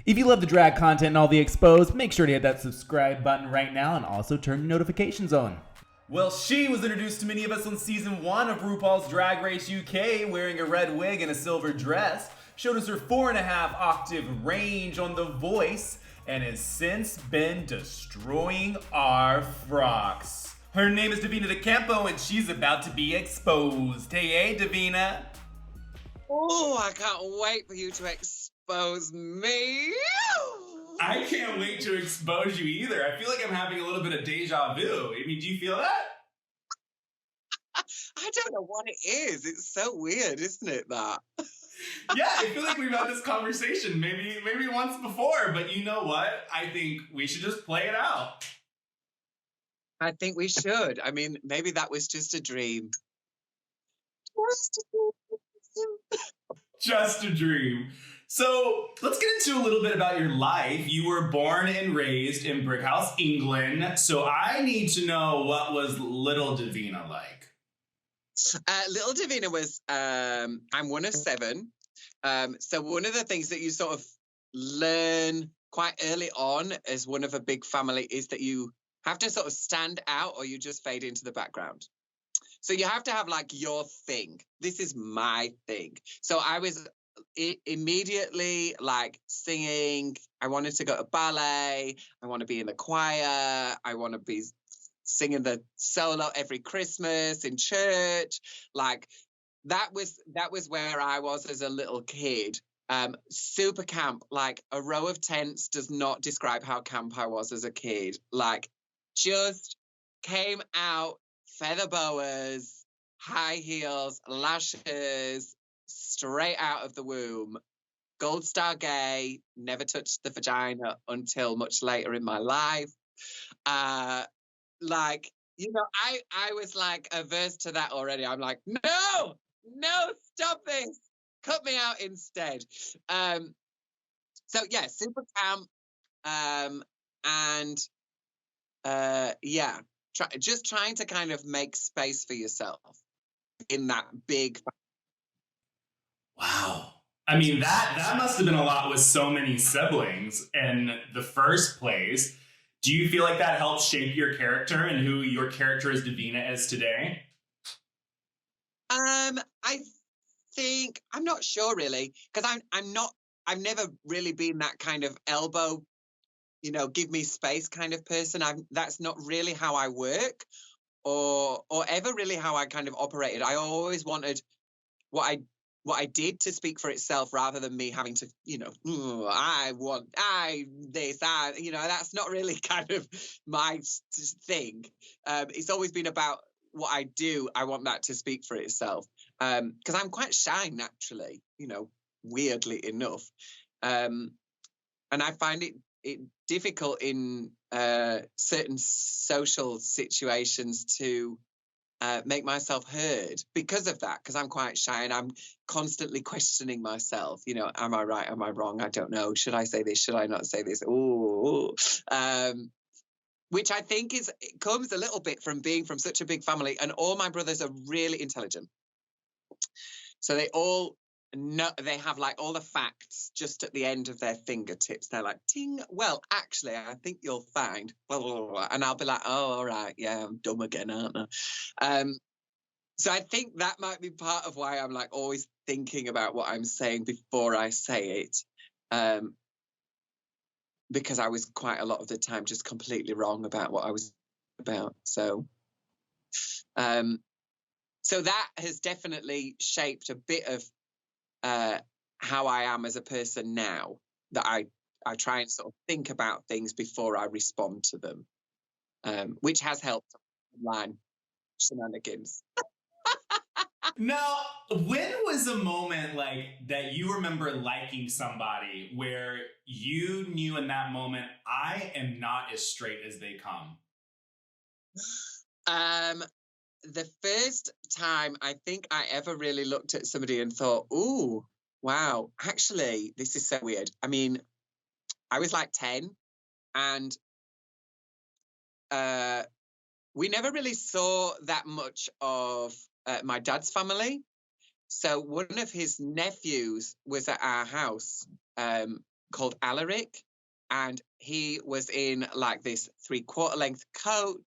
If you love the drag content and all the exposed, make sure to hit that subscribe button right now and also turn your notifications on. Well, she was introduced to many of us on season 1 of RuPaul's Drag Race UK wearing a red wig and a silver dress, showed us her 4.5 octave range on The Voice, and has since been destroying our frocks. Her name is Divina De Campo and she's about to be exposed. Hey, Divina. Oh, I can't wait for you to expose me. I can't wait to expose you either. I feel like I'm having a little bit of deja vu. I mean, do you feel that? I don't know what it is. It's so weird, isn't it, that? Yeah, I feel like we've had this conversation maybe once before, but you know what? I think we should just play it out. I think we should. I mean, maybe that was just a dream. Just a dream. So let's get into a little bit about your life. You were born and raised in Brickhouse, England. So I need to know, what was little Divina like? Little Divina was, I'm one of 7. So one of the things that you sort of learn quite early on as one of a big family is that you have to sort of stand out or you just fade into the background. So you have to have like your thing. This is my thing. So I was immediately like singing. I wanted to go to ballet. I want to be in the choir. I want to be singing the solo every Christmas in church. Like that was where I was as a little kid. Super camp, like a row of tents does not describe how camp I was as a kid. Like just came out, feather boas, high heels, lashes, straight out of the womb. Gold star gay, never touched the vagina until much later in my life. Like, you know, I was like averse to that already. I'm like, no, stop this. Cut me out instead. So yeah, super camp. And yeah, just trying to kind of make space for yourself in that big. Wow. I mean, that must have been a lot with so many siblings in the first place. Do you feel like that helped shape your character and who your character as Divina is today? I think I'm not sure really, because I've never really been that kind of elbow, you know, give me space kind of person. That's not really how I work or ever really how I kind of operated. I always wanted what I did to speak for itself rather than me having to, you know, you know, that's not really kind of my thing. It's always been about what I do. I want that to speak for itself. Because I'm quite shy naturally, you know, weirdly enough. And I find it difficult in certain social situations to make myself heard because of that, because I'm quite shy and I'm constantly questioning myself. You know, am I right? Am I wrong? I don't know. Should I say this? Should I not say this? Ooh. Which I think it comes a little bit from being from such a big family, and all my brothers are really intelligent. So they all know, they have like all the facts just at the end of their fingertips. They're like, ting, well, actually, I think you'll find, blah, blah, blah, blah. And I'll be like, oh, all right, yeah, I'm dumb again, aren't I? So I think that might be part of why I'm like always thinking about what I'm saying before I say it. Because I was quite a lot of the time just completely wrong about what I was about. So that has definitely shaped a bit of how I am as a person now, that I try and sort of think about things before I respond to them, which has helped online shenanigans. Now, when was a moment like that you remember liking somebody where you knew in that moment, I am not as straight as they come? The first time I think I ever really looked at somebody and thought, ooh, wow, actually, this is so weird. I mean, I was like 10 and we never really saw that much of my dad's family. So one of his nephews was at our house called Alaric, and he was in like this 3/4 length coat.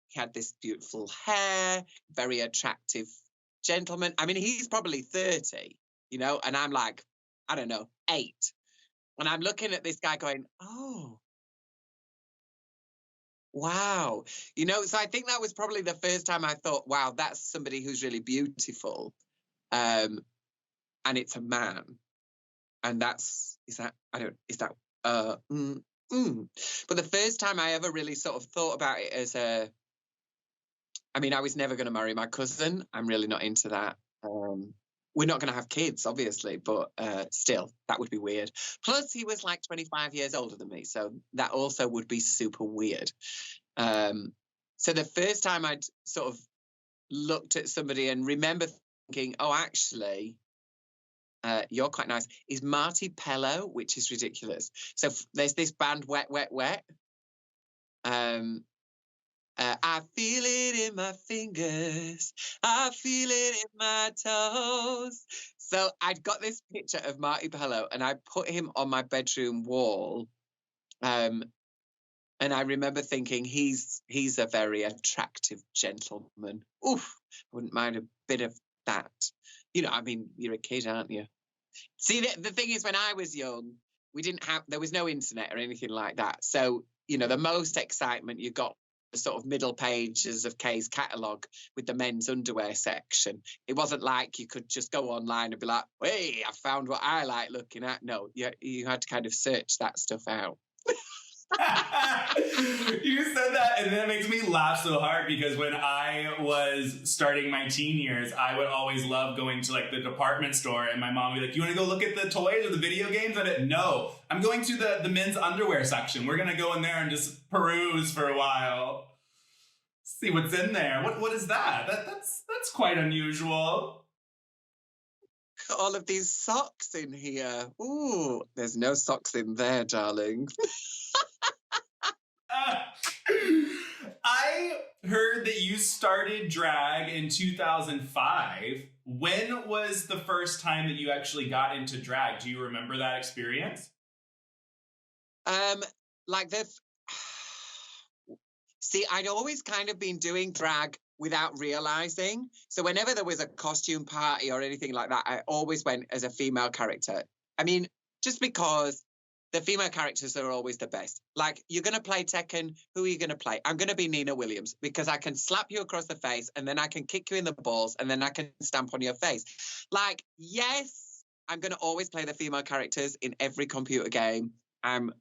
He had this beautiful hair, very attractive gentleman. I mean, he's probably 30, you know, and I'm like, I don't know, 8. And I'm looking at this guy going, oh, wow. You know, so I think that was probably the first time I thought, wow, that's somebody who's really beautiful. And it's a man. And But the first time I ever really sort of thought about it as I was never going to marry my cousin. I'm really not into that. We're not going to have kids, obviously, but still, that would be weird. Plus, he was like 25 years older than me, so that also would be super weird. So the first time I'd sort of looked at somebody and remember thinking, oh, actually, you're quite nice, is Marty Pello, which is ridiculous. So there's this band, Wet, Wet, Wet. I feel it in my fingers. I feel it in my toes. So I'd got this picture of Marty Pello and I put him on my bedroom wall. And I remember thinking, he's a very attractive gentleman. Oof, I wouldn't mind a bit of that. You know, I mean, you're a kid, aren't you? See, the thing is, when I was young, there was no internet or anything like that. So, you know, the most excitement you got the sort of middle pages of Kay's catalogue with the men's underwear section. It wasn't like you could just go online and be like, hey, I found what I like looking at. No, you had to kind of search that stuff out. You said that, and that makes me laugh so hard because when I was starting my teen years, I would always love going to like the department store, and my mom would be like, "You want to go look at the toys or the video games?" And no, I'm going to the men's underwear section. We're gonna go in there and just peruse for a while, see what's in there. What is that? That's quite unusual. All of these socks in here. Ooh, there's no socks in there, darling. I heard that you started drag in 2005. When was the first time that you actually got into drag? Do you remember that experience? See, I'd always kind of been doing drag without realizing. So whenever there was a costume party or anything like that, I always went as a female character. I mean, just because the female characters are always the best. Like, you're going to play Tekken, who are you going to play? I'm going to be Nina Williams because I can slap you across the face and then I can kick you in the balls and then I can stamp on your face. Like, yes, I'm going to always play the female characters in every computer game. And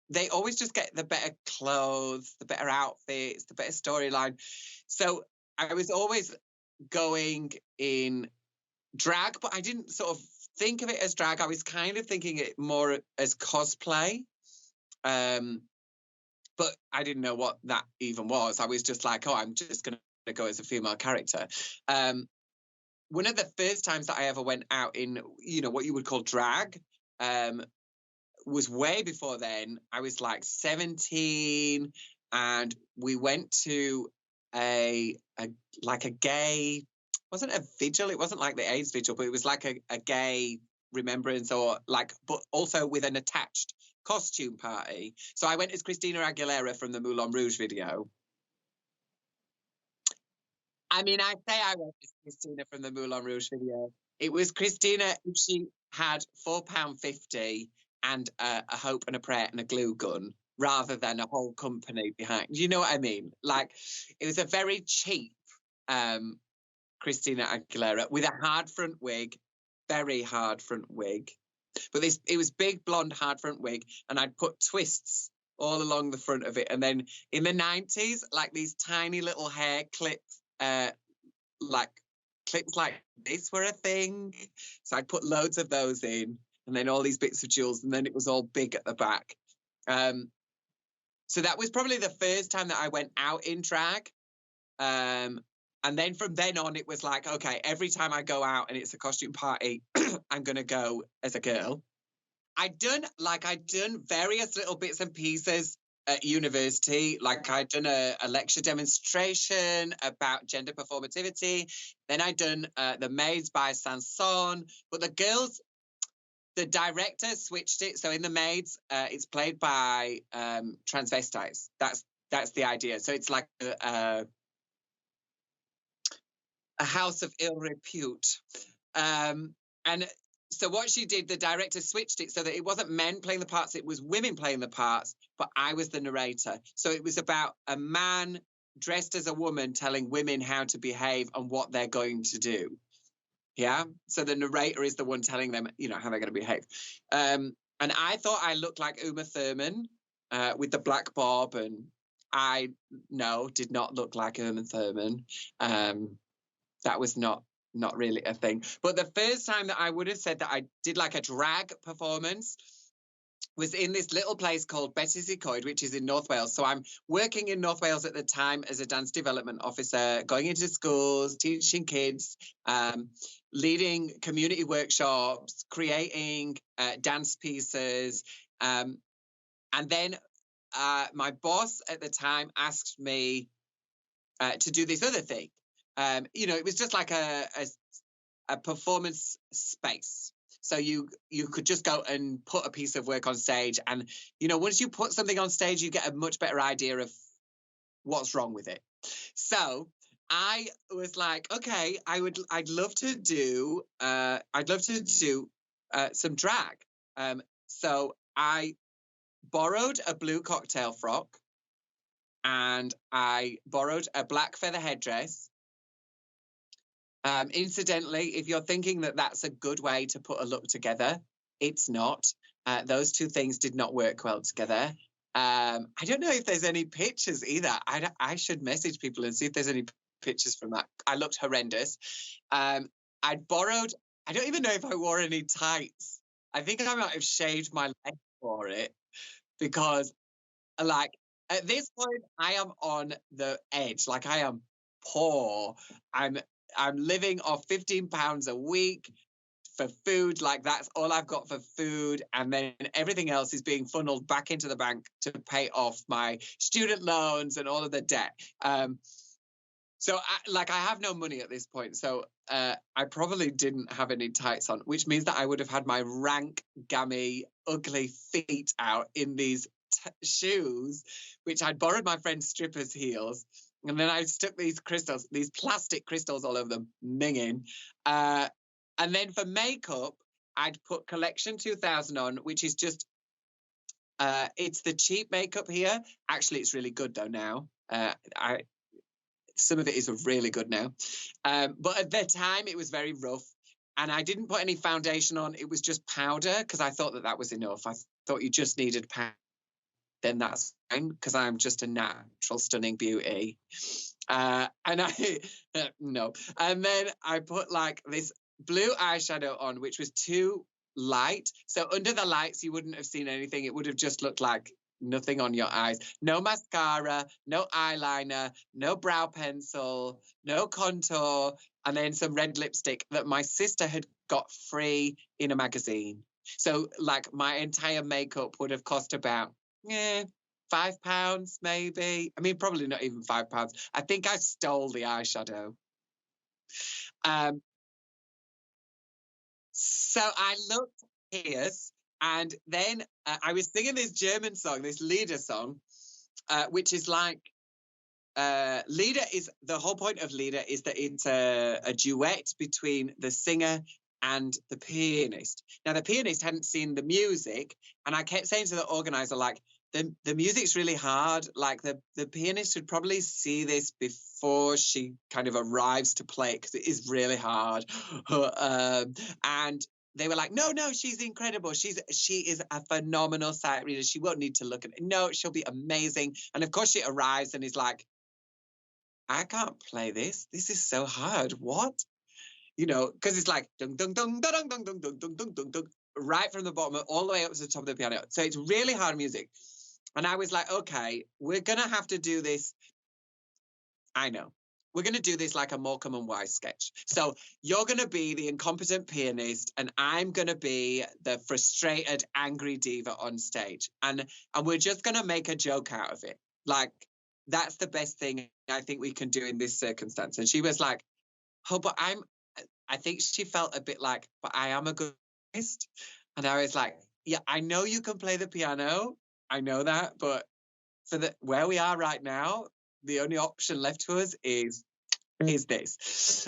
they always just get the better clothes, the better outfits, the better storyline. So I was always going in drag, but I didn't sort of think of it as drag. I was kind of thinking it more as cosplay. But I didn't know what that even was. I was just like, oh, I'm just going to go as a female character. One of the first times that I ever went out in, you know, what you would call drag, was way before then. I was like 17 and we went to a gay, wasn't a vigil, it wasn't like the AIDS vigil, but it was like a gay remembrance or like, but also with an attached costume party. So I went as Christina Aguilera from the Moulin Rouge video. I mean, I say I went as Christina from the Moulin Rouge video. It was Christina, she had £4.50 and a hope and a prayer and a glue gun rather than a whole company behind. You know what I mean? Like, it was a very cheap Christina Aguilera with a hard front wig, very hard front wig. But it was big blonde hard front wig, and I'd put twists all along the front of it. And then in the 90s, like these tiny little hair clips, like clips like this were a thing. So I'd put loads of those in, and then all these bits of jewels, and then it was all big at the back. So that was probably the first time that I went out in drag. And then from then on, it was like, okay, every time I go out and it's a costume party, I'm going to go as a girl. I'd done various little bits and pieces at university. Like I'd done a lecture demonstration about gender performativity. Then I'd done the Maids by Sanson. But the girls, the director switched it. So in The Maids, it's played by transvestites. That's the idea. So it's like a house of ill repute. And so what she did, the director switched it so that it wasn't men playing the parts, it was women playing the parts, but I was the narrator. So it was about a man dressed as a woman telling women how to behave and what they're going to do. Yeah. So the narrator is the one telling them, how they're going to behave. And I thought I looked like Uma Thurman with the black bob, and I did not look like Uma Thurman. That was not really a thing. But the first time that I would have said that I did like a drag performance was in this little place called Betty's Coed, which is in North Wales. So I'm working in North Wales at the time as a dance development officer, going into schools, teaching kids, leading community workshops, creating dance pieces. And then my boss at the time asked me to do this other thing. It was just like a performance space. So you could just go and put a piece of work on stage. And, once you put something on stage, you get a much better idea of what's wrong with it. So I was like, okay, I'd love to do some drag. So I borrowed a blue cocktail frock, and I borrowed a black feather headdress. Incidentally, if you're thinking that that's a good way to put a look together, it's not. Those two things did not work well together. I don't know if there's any pictures either. I should message people and see if there's any pictures from that. I looked horrendous. I don't even know if I wore any tights. I think I might have shaved my leg for it, because at this point I am on the edge. Like, I am poor. I'm living off £15 a week for food. Like, that's all I've got for food. And then everything else is being funneled back into the bank to pay off my student loans and all of the debt. So I have no money at this point. So I probably didn't have any tights on, which means that I would have had my rank, gammy, ugly feet out in these shoes, which I'd borrowed my friend's stripper's heels. And then I stuck these plastic crystals all over them, minging. And then for makeup, I'd put Collection 2000 on, which is just, it's the cheap makeup here. Actually, it's really good though now. Some of it is really good now. But at the time, it was very rough. And I didn't put any foundation on. It was just powder, because I thought that was enough. I thought you just needed powder. Then that's fine, because I'm just a natural, stunning beauty. And no. And then I put like this blue eyeshadow on, which was too light. So under the lights, you wouldn't have seen anything. It would have just looked like nothing on your eyes. No mascara, no eyeliner, no brow pencil, no contour, and then some red lipstick that my sister had got free in a magazine. So like my entire makeup would have cost about £5 maybe. I mean, probably not even £5. I think I stole the eyeshadow. So I looked hideous, and then I was singing this German song, this Lieder song, which is like, Lieder is, the whole point of Lieder is that it's a duet between the singer and the pianist. Now, the pianist hadn't seen the music, and I kept saying to the organizer, like, the music's really hard. Like, the pianist should probably see this before she kind of arrives to play it, because it is really hard. And they were like, no, she's incredible. She is a phenomenal sight reader. She won't need to look at it. No, she'll be amazing. And of course she arrives and is like, I can't play this. This is so hard. What? Because it's like dung dung dung dung dung dung dung dung dung dung dung, right from the bottom all the way up to the top of the piano. So it's really hard music. And I was like, okay, we're gonna have to do this. I know. We're going to do this like a Morecambe and Wise sketch. So you're going to be the incompetent pianist, and I'm going to be the frustrated, angry diva on stage. And we're just going to make a joke out of it. Like, that's the best thing I think we can do in this circumstance. And she was like, oh, but I think she felt a bit like, but I am a good pianist. And I was like, yeah, I know you can play the piano. I know that. But for where we are right now, the only option left to us is this.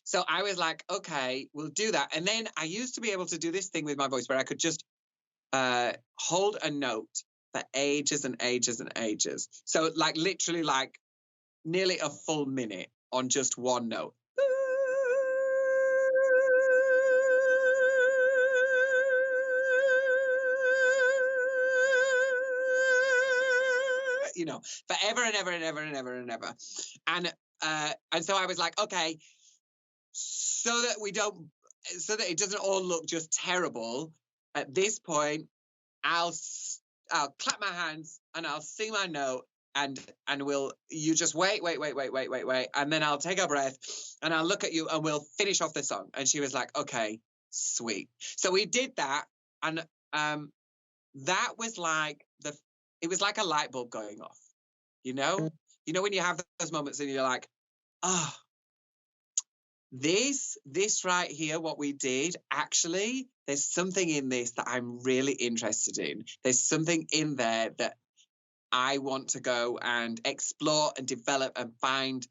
So I was like, okay, we'll do that. And then I used to be able to do this thing with my voice where I could just hold a note for ages and ages and ages. So like literally like nearly a full minute on just one note. You know, forever and ever and ever and ever and ever. And so I was like, okay, so that it doesn't all look just terrible, at this point, I'll clap my hands and I'll sing my note and you just wait. And then I'll take a breath and I'll look at you and we'll finish off the song. And she was like, okay, sweet. So we did that. And that was like it was like a light bulb going off, you know? You know, when you have those moments and you're like, oh, this right here, what we did, actually, there's something in this that I'm really interested in. There's something in there that I want to go and explore and develop and find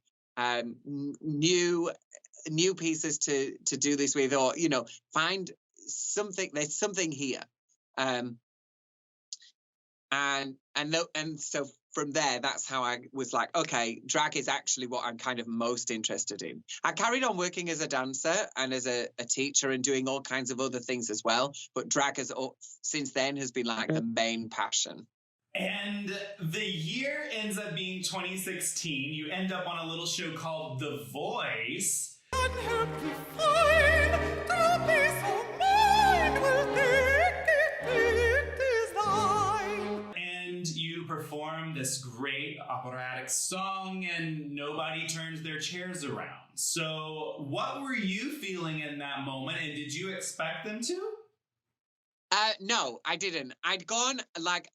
new pieces to do this with, or, you know, find something. There's something here. And so from there, that's how I was like, okay, drag is actually what I'm kind of most interested in. I carried on working as a dancer and as a teacher and doing all kinds of other things as well. But drag since then has been like the main passion. And the year ends up being 2016. You end up on a little show called The Voice. And you perform this great operatic song and nobody turns their chairs around. So what were you feeling in that moment, and did you expect them to? No, I didn't. I'd gone like...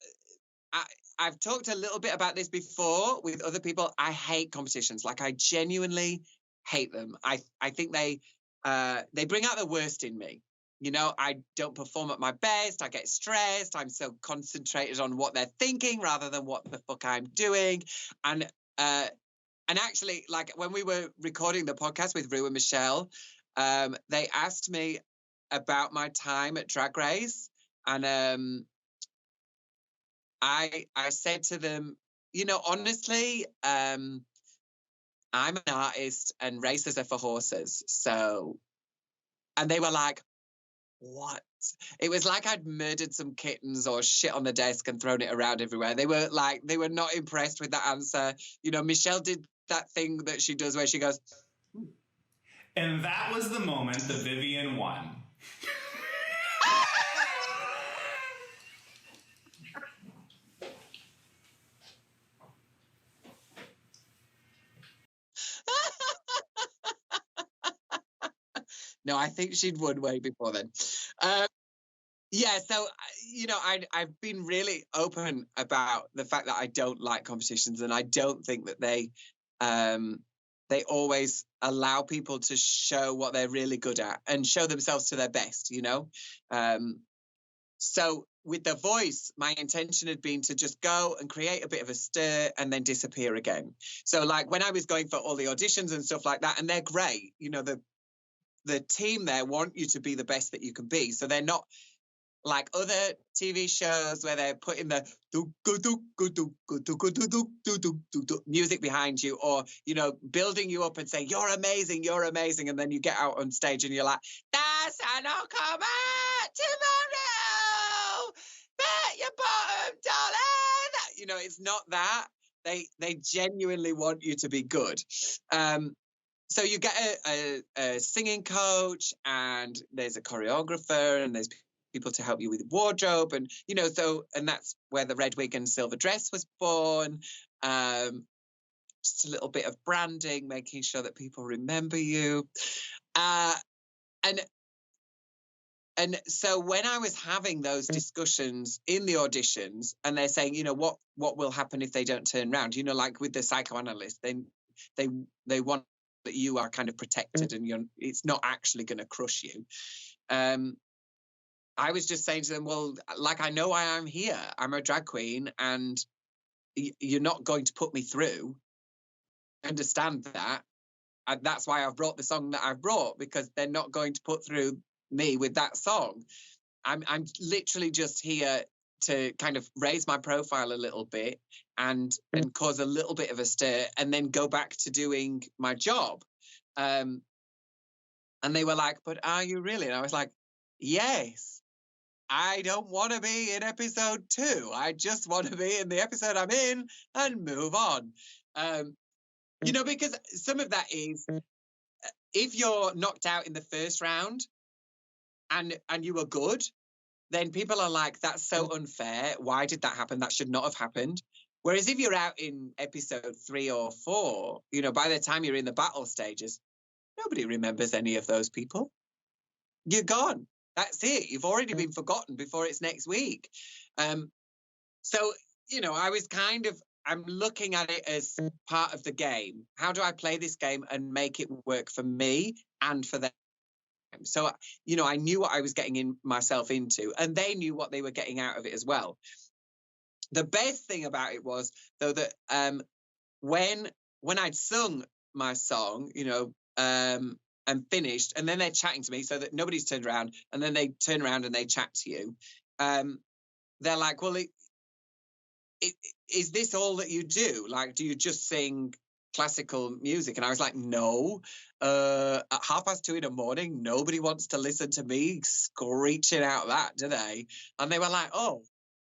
I've talked a little bit about this before with other people. I hate competitions. Like, I genuinely hate them. I think they bring out the worst in me. You know, I don't perform at my best. I get stressed. I'm so concentrated on what they're thinking rather than what the fuck I'm doing. And actually, like, when we were recording the podcast with Rue and Michelle, they asked me about my time at Drag Race, and I said to them, you know, honestly, I'm an artist and races are for horses. So, and they were like, what? It was like I'd murdered some kittens or shit on the desk and thrown it around everywhere. They were not impressed with that answer. You know, Michelle did that thing that she does where she goes. And that was the moment that Vivian won. No, I think she'd won way before then. Yeah, so, you know, I've been really open about the fact that I don't like competitions, and I don't think that they always allow people to show what they're really good at and show themselves to their best, you know? So with The Voice, my intention had been to just go and create a bit of a stir and then disappear again. So, like, when I was going for all the auditions and stuff like that, and they're great, you know, the team there want you to be the best that you can be. So they're not like other TV shows where they're putting the music behind you, or, you know, building you up and saying, you're amazing. And then you get out on stage and you're like, that's an come out tomorrow. Bet your bottom dollar. You know, it's not that. They genuinely want you to be good. So you get a singing coach, and there's a choreographer, and there's people to help you with wardrobe, and, you know, and that's where the red wig and silver dress was born. Just a little bit of branding, making sure that people remember you. And so when I was having those discussions in the auditions, and they're saying, you know, what will happen if they don't turn around? You know, like with the psychoanalyst, they want that you are kind of protected and it's not actually going to crush you. I was just saying to them, well, like, I know why I'm here. I'm a drag queen, and you're not going to put me through. Understand that. And that's why I've brought the song that I've brought, because they're not going to put through me with that song. I'm literally just here to kind of raise my profile a little bit and cause a little bit of a stir, and then go back to doing my job. And they were like, but are you really? And I was like, yes. I don't want to be in episode 2. I just want to be in the episode I'm in and move on. Because some of that is, if you're knocked out in the first round and you were good, then people are like, that's so unfair. Why did that happen? That should not have happened. Whereas if you're out in episode 3 or 4, by the time you're in the battle stages, nobody remembers any of those people. You're gone. That's it. You've already been forgotten before it's next week. So, I'm looking at it as part of the game. How do I play this game and make it work for me and for them? So, I knew what I was getting myself into, and they knew what they were getting out of it as well. The best thing about it was, though, that when I'd sung my song, and finished, and then they're chatting to me, so that nobody's turned around, and then they turn around and they chat to you. They're like, well, is this all that you do? Like, do you just sing classical music? And I was like, no. At 2:30 in the morning, nobody wants to listen to me screeching out that, do they? And they were like, oh,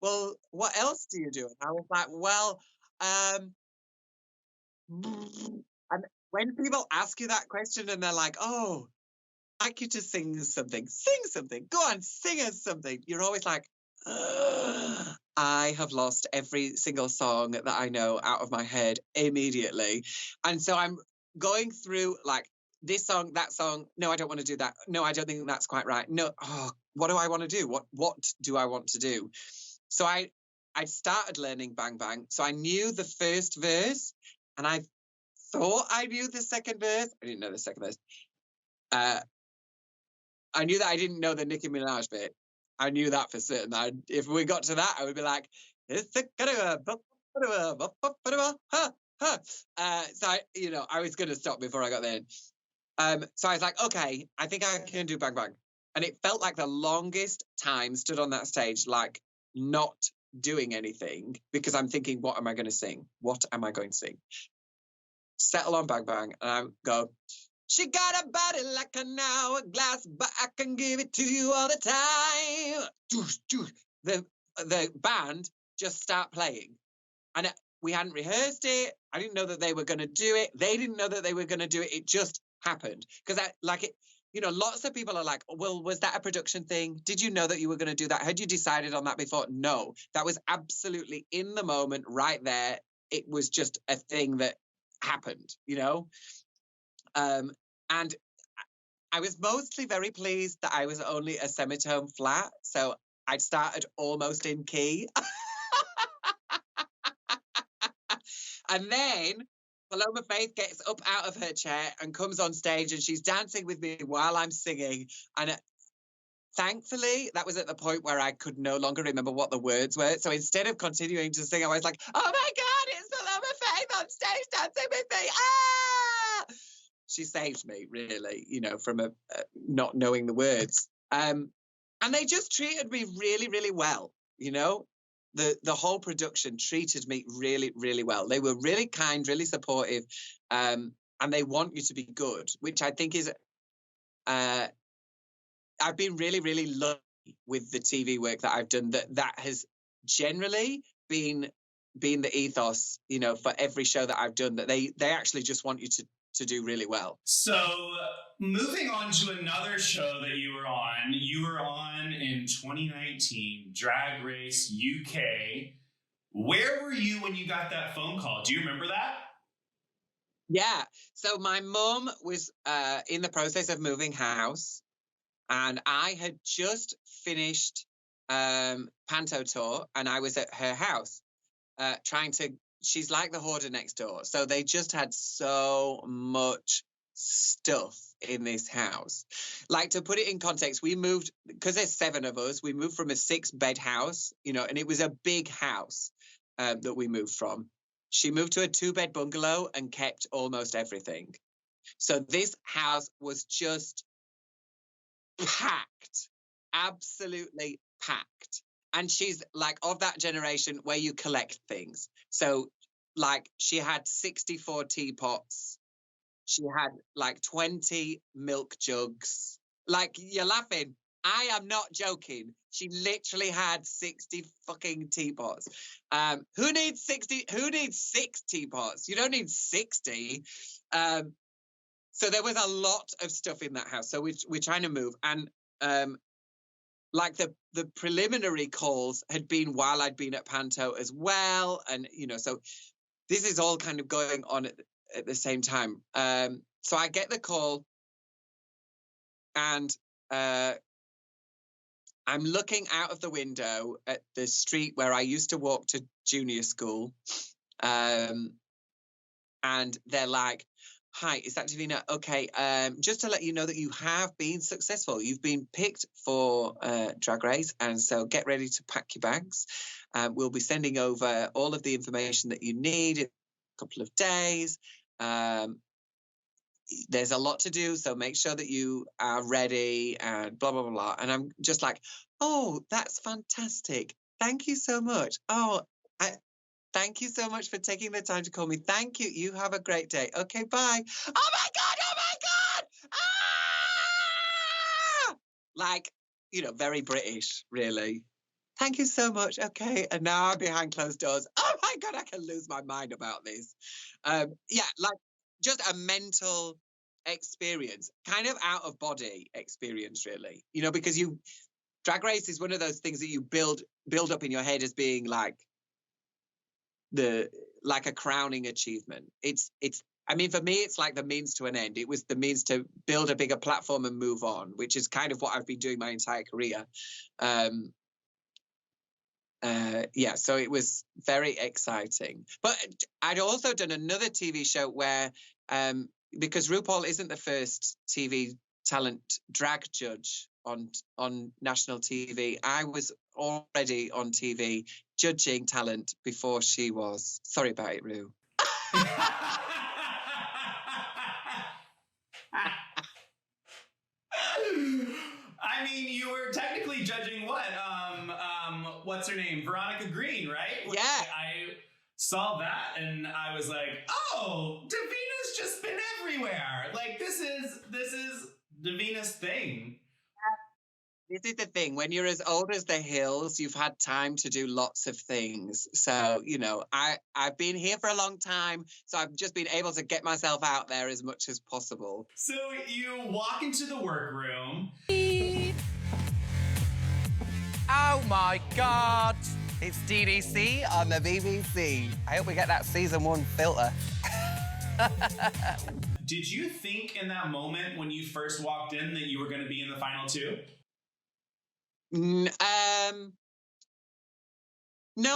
well, what else do you do? And I was like, well, and when people ask you that question and they're like, oh, I'd like you to sing something, go on, sing us something. You're always like, I have lost every single song that I know out of my head immediately. And so I'm going through like this song, that song. No, I don't want to do that. No, I don't think that's quite right. No, what do I want to do? What do I want to do? So I started learning Bang Bang. So I knew the first verse, and I thought I knew the second verse. I didn't know the second verse. I knew that I didn't know the Nicki Minaj bit. I knew that for certain. If we got to that, I would be like, so I was going to stop before I got there. So I was like, okay, I think I can do Bang Bang. And it felt like the longest time stood on that stage, like not doing anything, because I'm thinking, what am I going to sing? What am I going to sing? Settle on Bang Bang, and I go, she got a body like an hourglass, but I can give it to you all the time. The band just start playing. And we hadn't rehearsed it. I didn't know that they were going to do it. They didn't know that they were going to do it. It just happened. Because lots of people are like, well, was that a production thing? Did you know that you were going to do that? Had you decided on that before? No, that was absolutely in the moment right there. It was just a thing that happened, and I was mostly very pleased that I was only a semitone flat. So I'd started almost in key. And then Paloma Faith gets up out of her chair and comes on stage, and she's dancing with me while I'm singing. And thankfully, that was at the point where I could no longer remember what the words were. So instead of continuing to sing, I was like, oh my God, it's Paloma Faith on stage dancing with me. Ah! She saved me, really, from not knowing the words. And they just treated me really, really well, The whole production treated me really, really well. They were really kind, really supportive, and they want you to be good, which I think is... I've been really, really lucky with the TV work that I've done. That has generally been the ethos, for every show that I've done. That they actually just want you to do really well. So moving on to another show that you were on in 2019, Drag Race UK. Where were you when you got that phone call? Do you remember that? Yeah. So my mum was in the process of moving house, and I had just finished Panto Tour, and I was at her house she's like the hoarder next door. So they just had so much stuff in this house. Like, to put it in context, we moved, because there's 7 of us, we moved from a 6-bed house, you know, and it was a big house that we moved from. She moved to a 2-bed bungalow and kept almost everything. So this house was just packed, absolutely packed. And she's like of that generation where you collect things. So like she had 64 teapots. She had like 20 milk jugs. Like, you're laughing. I am not joking. She literally had 60 fucking teapots. Who needs 60? Who needs 6 teapots? You don't need 60. So there was a lot of stuff in that house. So we're trying to move. And like the preliminary calls had been while I'd been at Panto as well. And, you know, so this is all kind of going on at the same time. So I get the call and I'm looking out of the window at the street where I used to walk to junior school. And they're like, "Hi, is that Divina? Okay, just to let you know that you have been successful. You've been picked for Drag Race, and so get ready to pack your bags. We'll be sending over all of the information that you need in a couple of days. There's a lot to do, so make sure that you are ready and blah, blah, blah, blah." And I'm just like, "Oh, that's fantastic. Thank you so much. Oh, thank you so much for taking the time to call me. Thank you. You have a great day. Okay, bye." Oh my God, oh my God. Ah! Like, you know, very British, really. "Thank you so much. Okay." And now I'm behind closed doors. Oh my God, I can lose my mind about this. Yeah, like just a mental experience, kind of out of body experience, really. You know, because Drag Race is one of those things that you build up in your head as being like a crowning achievement. It's I mean, for me, it's like the means to an end. It was the means to build a bigger platform and move on, which is kind of what I've been doing my entire career. Yeah, so it was very exciting. But I'd also done another TV show where, because Rupaul isn't the first TV talent drag judge on national TV, I was already on TV judging talent before she was. Sorry about it, Ru. I mean, you were technically judging what? What's her name? Veronica Green, right? Yeah. I saw that and I was like, oh, Divina's just been everywhere. Like, this is Divina's thing. This is the thing. When you're as old as the hills, you've had time to do lots of things. So, you know, I've been here for a long time, so I've just been able to get myself out there as much as possible. So you walk into the workroom. Oh my God! It's DDC on the BBC. I hope we get that season 1 filter. Did you think in that moment when you first walked in that you were going to be in the final 2? No,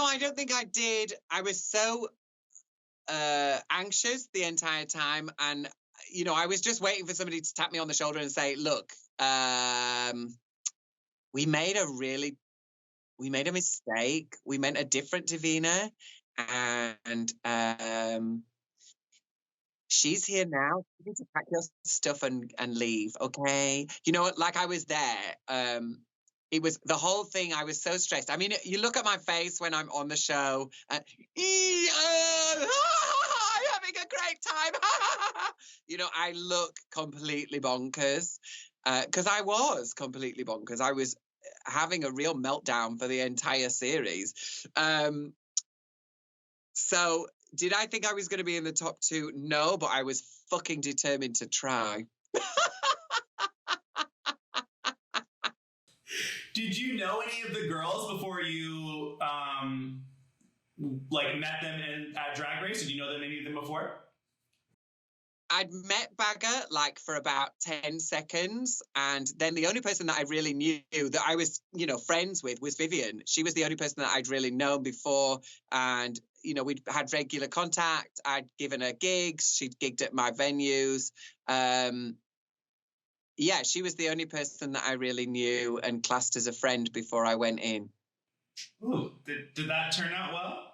I don't think I did. I was so anxious the entire time, and you know, I was just waiting for somebody to tap me on the shoulder and say, "Look, we made a mistake. We meant a different Divina, and she's here now. You need to pack your stuff and leave, okay?" You know, like I was there. It was the whole thing. I was so stressed. I mean, you look at my face when I'm on the show. I'm having a great time. You know, I look completely bonkers because I was completely bonkers. I was having a real meltdown for the entire series. So did I think I was going to be in the top 2? No, but I was fucking determined to try. Did you know any of the girls before you like met them at Drag Race? Did you know them any of them before? I'd met Bagger like for about 10 seconds. And then the only person that I really knew that I was, you know, friends with was Vivian. She was the only person that I'd really known before. And, you know, we'd had regular contact. I'd given her gigs. She'd gigged at my venues. Yeah, she was the only person that I really knew and classed as a friend before I went in. Ooh, did that turn out well?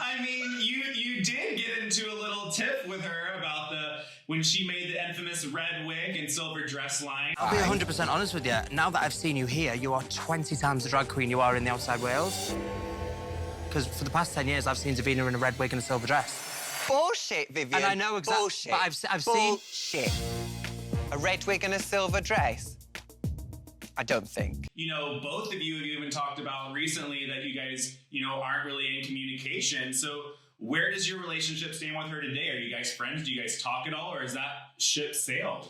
I mean, you did get into a little tiff with her about when she made the infamous red wig and silver dress line. I'll be 100% honest with you. Now that I've seen you here, you are 20 times the drag queen you are in the outside Wales. Because for the past 10 years, I've seen Divina in a red wig and a silver dress. Bullshit, Vivian. And I know exactly. Bullshit. But I've seen. Bullshit. A red wig and a silver dress? I don't think. You know, both of you have even talked about recently that you guys, you know, aren't really in communication. So where does your relationship stand with her today? Are you guys friends? Do you guys talk at all? Or is that ship sailed?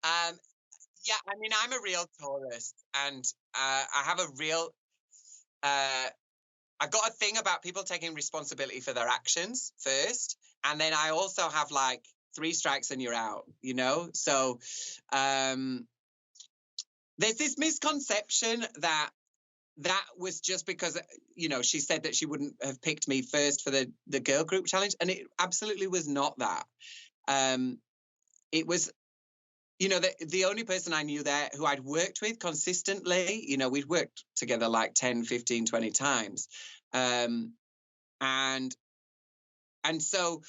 Yeah, I mean, I'm a real Taurus. And I have a real... I've got a thing about people taking responsibility for their actions first. And then I also have, like, 3 strikes and you're out, you know? So... there's this misconception that was just because, you know, she said that she wouldn't have picked me first for the girl group challenge. And it absolutely was not that. It was, you know, the only person I knew there who I'd worked with consistently, you know, we'd worked together like 10, 15, 20 times. And so...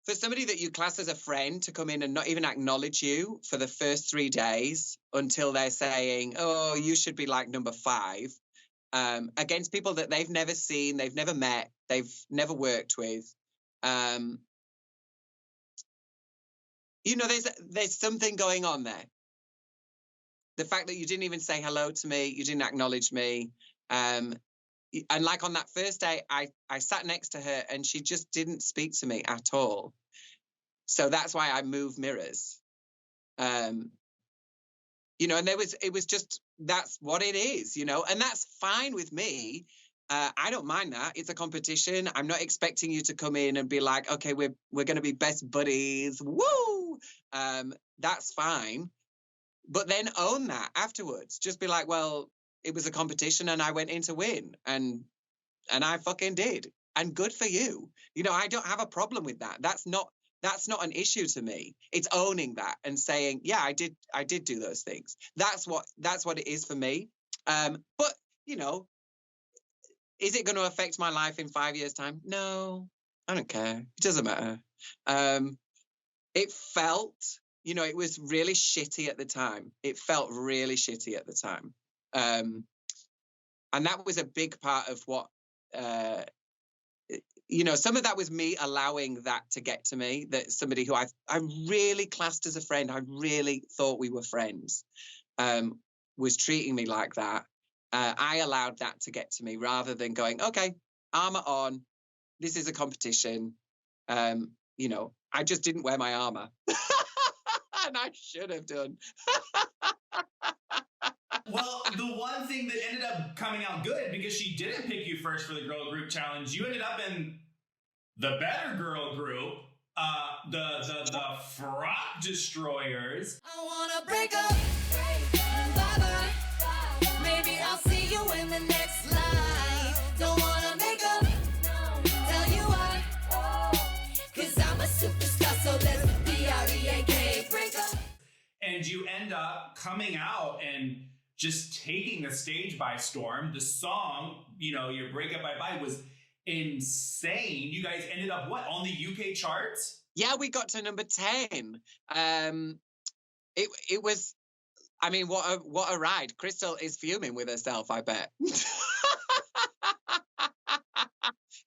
for somebody that you class as a friend to come in and not even acknowledge you for the first 3 days until they're saying, oh, you should be like number 5, against people that they've never seen, they've never met, they've never worked with. You know, there's something going on there. The fact that you didn't even say hello to me, you didn't acknowledge me. And like on that first day, I sat next to her and she just didn't speak to me at all. So that's why I moved mirrors. You know, and it was just, that's what it is, you know, and that's fine with me. I don't mind that. It's a competition. I'm not expecting you to come in and be like, okay, we're going to be best buddies. Woo! That's fine. But then own that afterwards. Just be like, well, it was a competition and I went in to win, and I fucking did. And good for you. You know, I don't have a problem with that. That's not an issue to me. It's owning that and saying, yeah, I did do those things. That's what it is for me. But, you know, is it going to affect my life in 5 years' time? No, I don't care. It doesn't matter. It felt, you know, it was really shitty at the time. It felt really shitty at the time. And that was a big part of what, you know, some of that was me allowing that to get to me, that somebody who I really classed as a friend, I really thought we were friends, was treating me like that. I allowed that to get to me rather than going, okay, armor on, this is a competition. You know, I just didn't wear my armor. And I should have done. Well, the one thing that ended up coming out good, because she didn't pick you first for the girl group challenge, you ended up in the better girl group, the Frock Destroyers. I wanna break up, bye-bye, maybe I'll see you in the next life. Don't wanna make up, tell you why, 'cause I'm a superstar, so let's B-R-E-A-K, break up. And you end up coming out and just taking the stage by storm. The song, you know, your Breakup Bye-Bye was insane. You guys ended up, what, on the UK charts? Yeah, we got to number 10. It was, I mean, what a ride. Crystal is fuming with herself, I bet.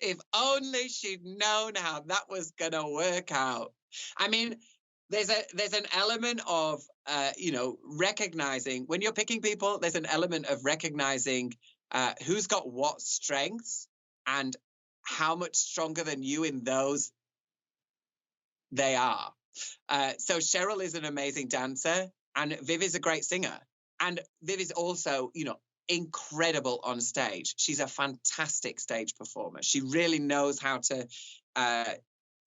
If only she'd known how that was going to work out. I mean, there's an element of, you know, recognizing, when you're picking people, there's an element of recognizing who's got what strengths and how much stronger than you in those they are. So Cheryl is an amazing dancer and Viv is a great singer. And Viv is also, you know, incredible on stage. She's a fantastic stage performer. She really knows how to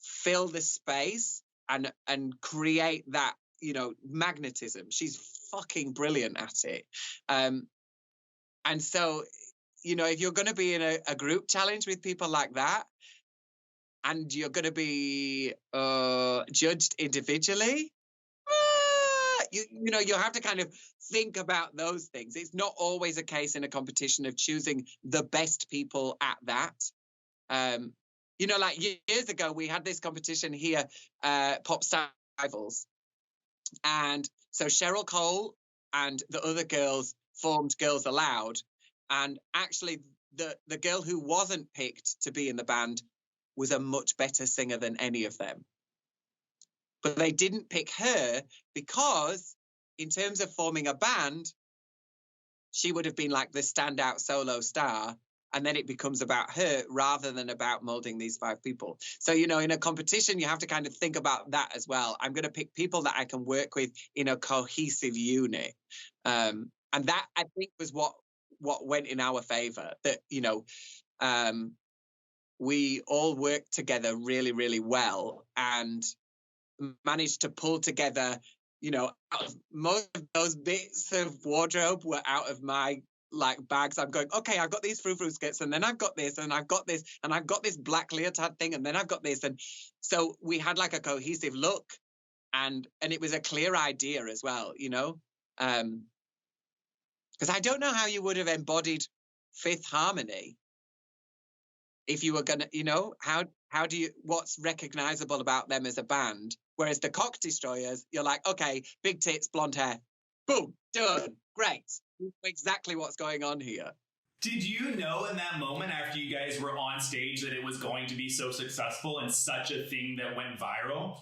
fill the space and create that, you know, magnetism. She's fucking brilliant at it. And so, you know, if you're going to be in a group challenge with people like that, and you're going to be judged individually, you know, you have to kind of think about those things. It's not always a case in a competition of choosing the best people at that. You know, like years ago, we had this competition here, Pop Star Rivals. And so Cheryl Cole and the other girls formed Girls Aloud. And actually, the girl who wasn't picked to be in the band was a much better singer than any of them. But they didn't pick her because, in terms of forming a band, she would have been like the standout solo star. And then it becomes about her rather than about molding these 5 people. So, you know, in a competition, you have to kind of think about that as well. I'm going to pick people that I can work with in a cohesive unit. And that, I think, was what went in our favor. That, you know, we all worked together really, really well and managed to pull together, you know, most of those bits of wardrobe were out of my like bags. I'm going, okay, I've got these frou-frou skirts, and then I've got this, and I've got this, and I've got this black leotard thing, and then I've got this. And so we had like a cohesive look, and it was a clear idea as well, you know, because I don't know how you would have embodied Fifth Harmony if you were gonna, you know, how do you, what's recognizable about them as a band? Whereas the Cock Destroyers, you're like, okay, big tits, blonde hair, boom, done, great. Exactly what's going on here. Did you know in that moment after you guys were on stage that it was going to be so successful and such a thing that went viral?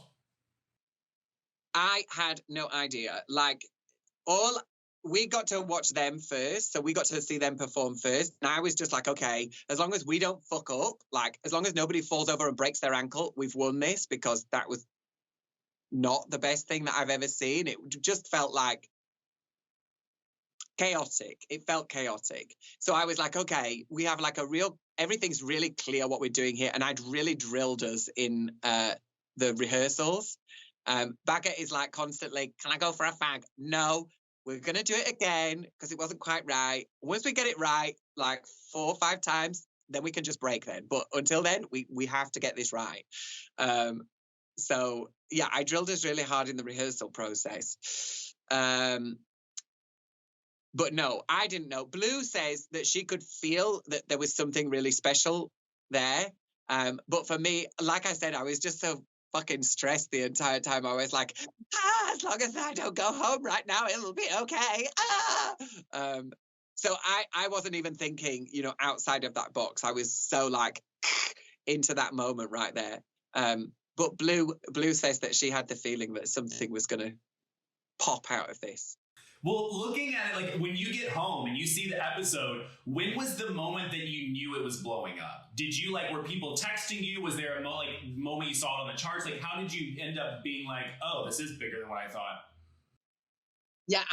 I had no idea. Like, we got to watch them first, so we got to see them perform first. And I was just like, okay, as long as we don't fuck up, like, as long as nobody falls over and breaks their ankle, we've won this, because that was not the best thing that I've ever seen. It just felt like chaotic. It felt chaotic. So I was like, okay, we have like everything's really clear what we're doing here. And I'd really drilled us in the rehearsals. Baggett is like constantly, can I go for a fag? No, we're going to do it again because it wasn't quite right. Once we get it right, like 4 or 5 times, then we can just break then. But until then, we have to get this right. So yeah, I drilled us really hard in the rehearsal process. But no, I didn't know. Blue says that she could feel that there was something really special there. But for me, like I said, I was just so fucking stressed the entire time. I was like, as long as I don't go home right now, it'll be okay. So I wasn't even thinking, you know, outside of that box. I was so like into that moment right there. But Blue says that she had the feeling that something was going to pop out of this. Well, looking at it, like when you get home and you see the episode, when was the moment that you knew it was blowing up? Did you were people texting you? Was there a moment you saw it on the charts? Like, how did you end up being like, oh, this is bigger than what I thought? Yeah,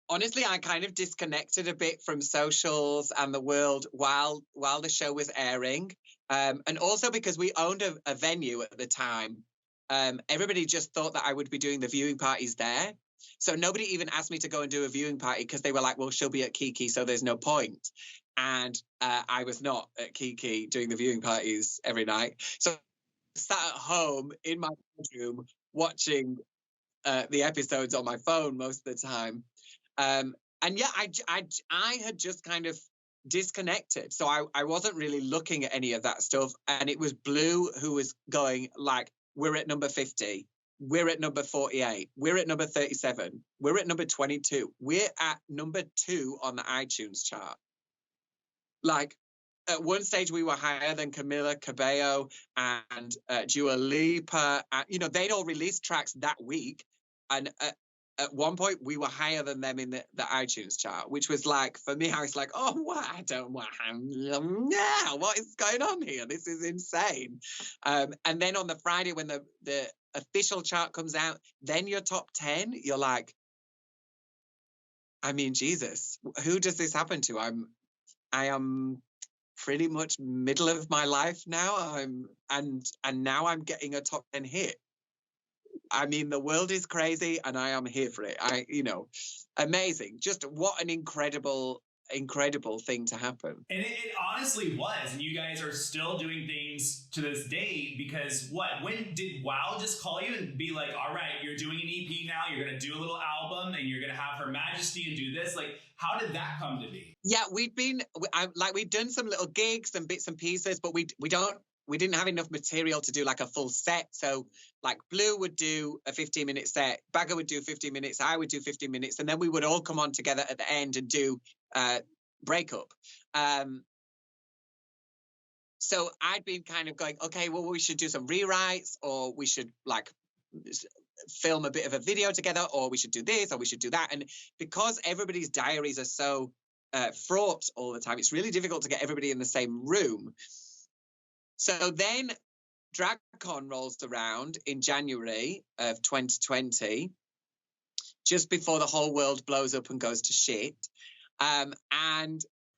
honestly, I kind of disconnected a bit from socials and the world while the show was airing. And also because we owned a venue at the time, everybody just thought that I would be doing the viewing parties there. So nobody even asked me to go and do a viewing party because they were like, well, she'll be at Kiki, so there's no point. And I was not at Kiki doing the viewing parties every night. So I sat at home in my bedroom watching the episodes on my phone most of the time. And yeah, I had just kind of disconnected. So I wasn't really looking at any of that stuff. And it was Blue who was going like, we're at number 50. We're at number 48. We're at number 37. We're at number 22. We're at number 2 on the iTunes chart. Like, at one stage, we were higher than Camila Cabello and Dua Lipa. You know, they'd all released tracks that week. And at one point, we were higher than them in the iTunes chart, which was like, for me, I was like, oh, what is going on here? This is insane. And then on the Friday, when the official chart comes out, then your top 10, you're like, I mean, Jesus, who does this happen to? I am pretty much middle of my life now. And now I'm getting a top 10 hit. I mean, the world is crazy and I am here for it. Amazing. Just what an incredible thing to happen. And it honestly was. And you guys are still doing things to this day because when did WoW just call you and be like, all right, you're doing an EP now, you're going to do a little album and you're going to have Her Majesty and do this? Like, how did that come to be? Yeah, we've done some little gigs and bits and pieces, but we didn't have enough material to do like a full set. So like Blue would do a 15-minute set, Bagger would do 15 minutes, I would do 15 minutes, and then we would all come on together at the end and do Breakup. So I'd been kind of going, okay, well, we should do some rewrites, or we should like film a bit of a video together, or we should do this, or we should do that. And because everybody's diaries are so fraught all the time, it's really difficult to get everybody in the same room. So then DragCon rolls around in January of 2020, just before the whole world blows up and goes to shit. I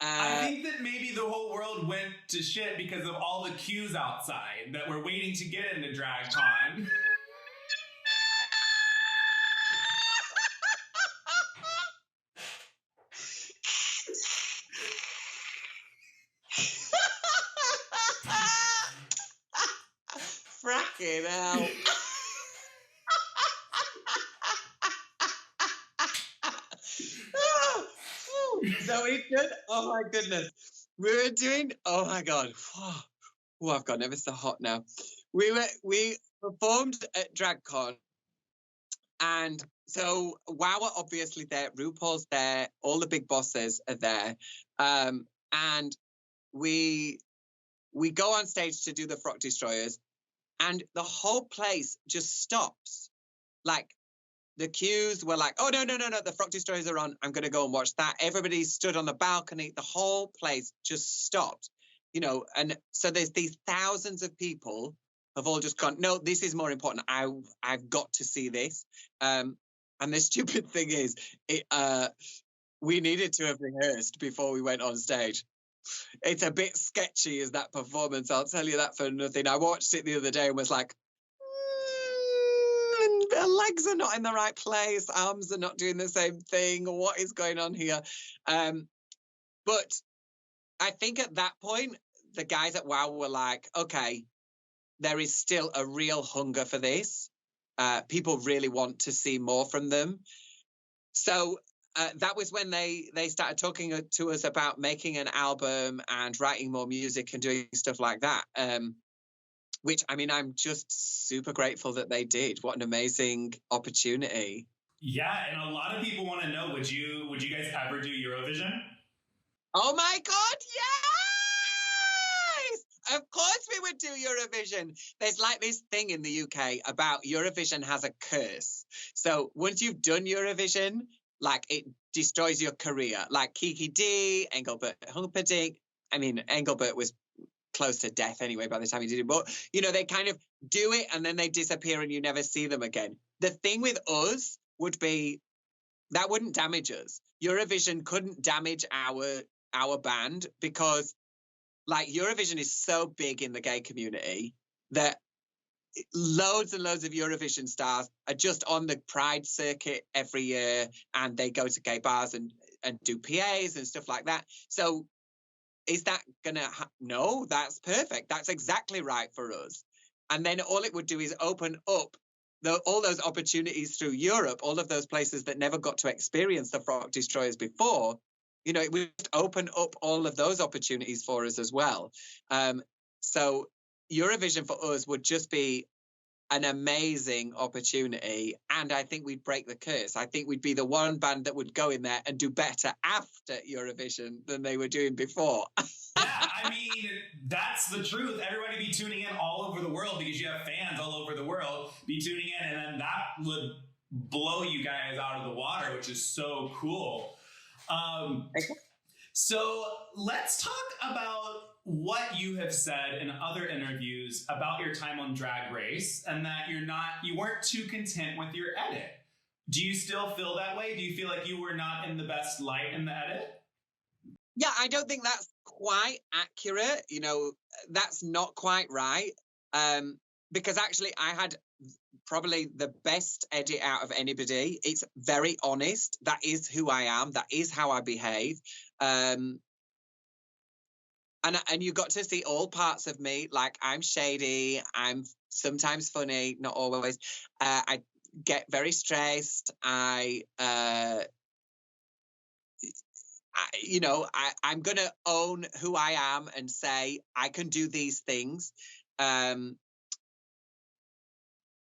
think that maybe the whole world went to shit because of all the queues outside that were waiting to get into DragCon. Fracking hell. So we did, oh my goodness. We were doing, oh my God. Oh, I've gotten ever so hot now. We performed at DragCon. And so WoW are obviously there, RuPaul's there, all the big bosses are there. And we go on stage to do the Frock Destroyers. And the whole place just stops. Like, the queues were like, oh, no, the Frock Destroyers are on. I'm going to go and watch that. Everybody stood on the balcony. The whole place just stopped, And so there's these thousands of people have all just gone, no, this is more important. I've got to see this. And the stupid thing is, we needed to have rehearsed before we went on stage. It's a bit sketchy as that performance, I'll tell you that for nothing. I watched it the other day and was like, the legs are not in the right place, arms are not doing the same thing, what is going on here? But I think at that point, the guys at WoW were like, okay, there is still a real hunger for this. People really want to see more from them. So that was when they started talking to us about making an album and writing more music and doing stuff like that. Which, I mean, I'm just super grateful that they did. What an amazing opportunity. Yeah, and a lot of people want to know, would you guys ever do Eurovision? Oh my God, yes! Of course we would do Eurovision. There's like this thing in the UK about Eurovision has a curse. So once you've done Eurovision, like it destroys your career. Like Kiki D, Engelbert Humperdinck. I mean, Engelbert was close to death anyway by the time he did it. But, they kind of do it and then they disappear and you never see them again. The thing with us would be that wouldn't damage us. Eurovision couldn't damage our band because, like, Eurovision is so big in the gay community that loads and loads of Eurovision stars are just on the Pride circuit every year and they go to gay bars and do PAs and stuff like that. So is that gonna no, that's perfect. That's exactly right for us. And then all it would do is open up all those opportunities through Europe, all of those places that never got to experience the Frock Destroyers before. It would open up all of those opportunities for us as well. So Eurovision for us would just be an amazing opportunity. And I think we'd break the curse. I think we'd be the one band that would go in there and do better after Eurovision than they were doing before. Yeah, I mean, that's the truth. Everybody be tuning in all over the world because you have fans all over the world be tuning in, and then that would blow you guys out of the water, which is so cool. So let's talk about what you have said in other interviews about your time on Drag Race and that you weren't too content with your edit. Do you still feel that way? Do you feel like you were not in the best light in the edit? Yeah, I don't think that's quite accurate. You know, that's not quite right. Because actually I had probably the best edit out of anybody. It's very honest. That is who I am. That is how I behave. And you got to see all parts of me. Like, I'm shady. I'm sometimes funny, not always. I get very stressed. I'm going to own who I am and say I can do these things.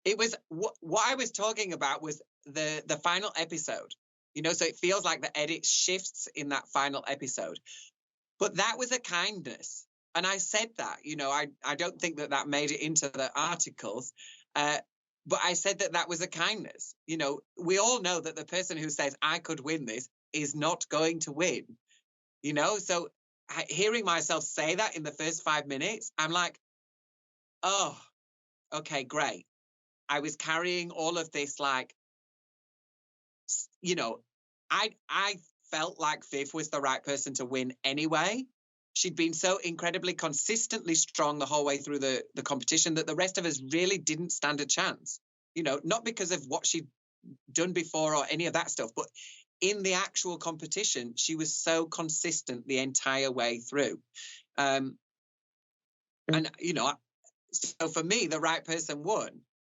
It was what I was talking about was the final episode, you know, so it feels like the edit shifts in that final episode. But that was a kindness. And I said that, you know, I don't think that made it into the articles. But I said that was a kindness. You know, we all know that the person who says I could win this is not going to win, you know. So hearing myself say that in the first 5 minutes, I'm like, oh, okay, great. I was carrying all of this, like, you know, I felt like Viv was the right person to win anyway. She'd been so incredibly consistently strong the whole way through the competition that the rest of us really didn't stand a chance. You know, not because of what she'd done before or any of that stuff, but in the actual competition, she was so consistent the entire way through. And, you know, so for me, the right person won.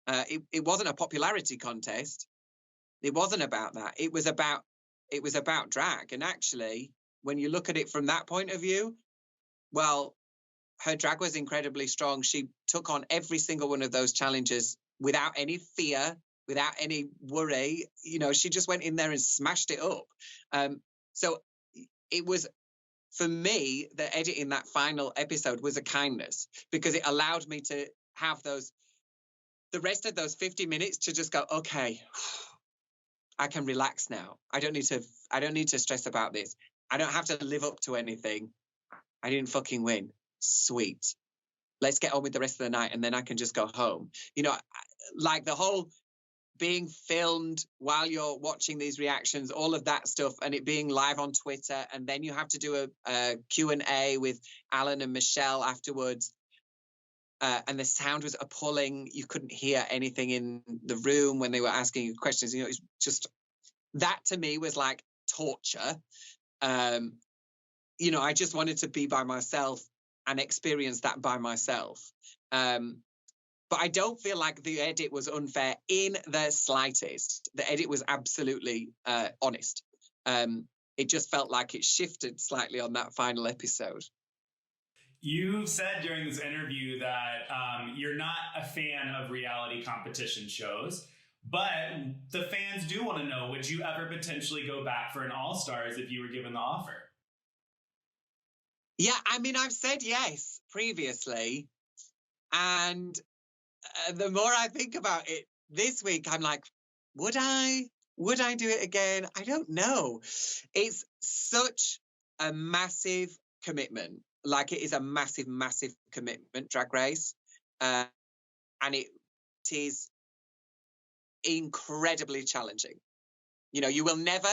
It wasn't a popularity contest. It wasn't about that. It was about drag. And actually, when you look at it from that point of view, well, her drag was incredibly strong. She took on every single one of those challenges without any fear, without any worry. You know, she just went in there and smashed it up. So it was, for me, the edit in that final episode was a kindness, because it allowed me to have the rest of those 50 minutes to just go, okay, I can relax now. I don't need to stress about this. I don't have to live up to anything. I didn't fucking win. Sweet. Let's get on with the rest of the night, and then I can just go home. You know, like the whole being filmed while you're watching these reactions, all of that stuff, and it being live on Twitter, and then you have to do a Q&A with Alan and Michelle afterwards. And the sound was appalling. You couldn't hear anything in the room when they were asking you questions. You know, it's just, that to me was like torture. You know, I just wanted to be by myself and experience that by myself. But I don't feel like the edit was unfair in the slightest. The edit was absolutely honest. It just felt like it shifted slightly on that final episode. You said during this interview that you're not a fan of reality competition shows, but the fans do want to know, would you ever potentially go back for an All-Stars if you were given the offer? Yeah, I mean, I've said yes previously. And the more I think about it this week, I'm like, would I do it again? I don't know. It's such a massive commitment. Like, it is a massive, massive commitment, Drag Race. And it is incredibly challenging. You know, you will never,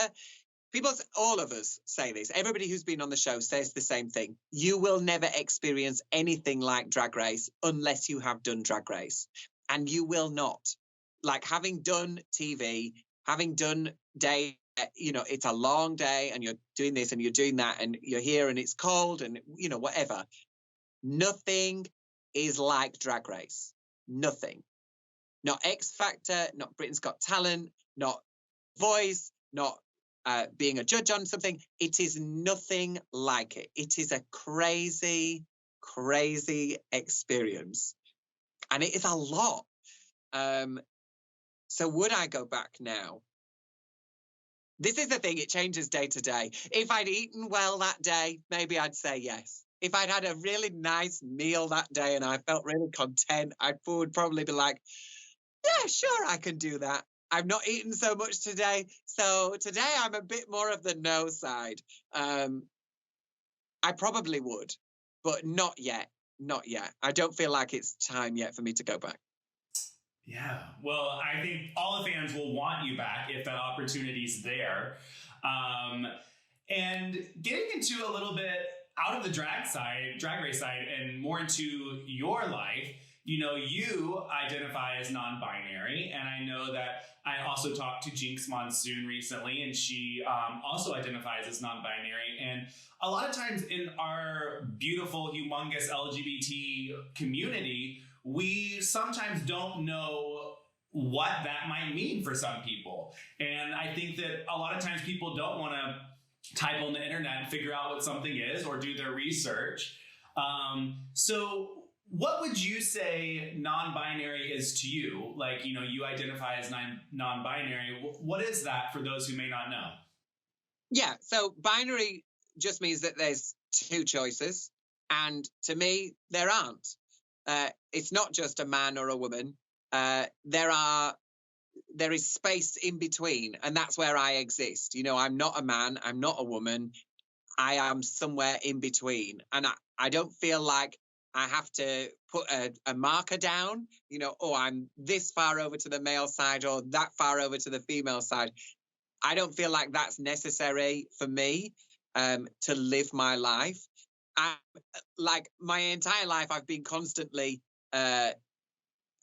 all of us say this. Everybody who's been on the show says the same thing. You will never experience anything like Drag Race unless you have done Drag Race. And you will not. Like, having done TV, having done day, you know, it's a long day and you're doing this and you're doing that and you're here and it's cold and, you know, whatever. Nothing is like Drag Race. Nothing. Not X Factor, not Britain's Got Talent, not Voice, not being a judge on something. It is nothing like it. It is a crazy, crazy experience. And it is a lot. So would I go back now? This is the thing, it changes day to day. If I'd eaten well that day, maybe I'd say yes. If I'd had a really nice meal that day and I felt really content, I would probably be like, yeah, sure, I can do that. I've not eaten so much today. So today I'm a bit more of the no side. I probably would, but not yet. Not yet. I don't feel like it's time yet for me to go back. Yeah, well, I think all the fans will want you back if that opportunity's there. And getting into a little bit out of the drag race side and more into your life, you know, you identify as non-binary, and I know that I also talked to Jinx Monsoon recently, and she also identifies as non-binary. And a lot of times in our beautiful, humongous LGBT community, we sometimes don't know what that might mean for some people. And I think that a lot of times people don't want to type on the internet and figure out what something is or do their research. So what would you say non-binary is to you? Like, you know, you identify as non-binary. What is that for those who may not know? Yeah, so binary just means that there's two choices. And to me, there aren't. It's not just a man or a woman. There is space in between, and that's where I exist. You know, I'm not a man, I'm not a woman. I am somewhere in between. And I don't feel like I have to put a marker down, you know, oh, I'm this far over to the male side or that far over to the female side. I don't feel like that's necessary for me to live my life. Like my entire life, I've been constantly, as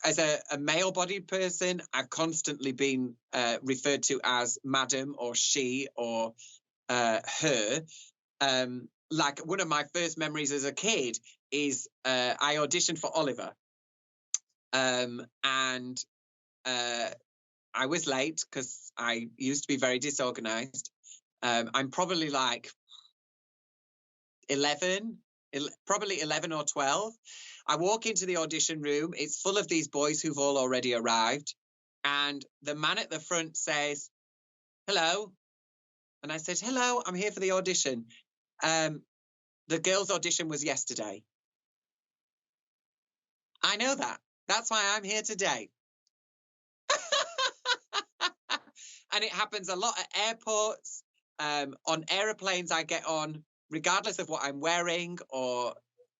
a male-bodied person, I've constantly been referred to as madam or she or her. Like one of my first memories as a kid is I auditioned for Oliver. And I was late because I used to be very disorganized. I'm probably like 11 or 12. I walk into the audition room. It's full of these boys who've all already arrived. And the man at the front says, hello. And I said, hello, I'm here for the audition. The girls' audition was yesterday. I know that. That's why I'm here today. And it happens a lot at airports, on airplanes I get on, regardless of what I'm wearing or,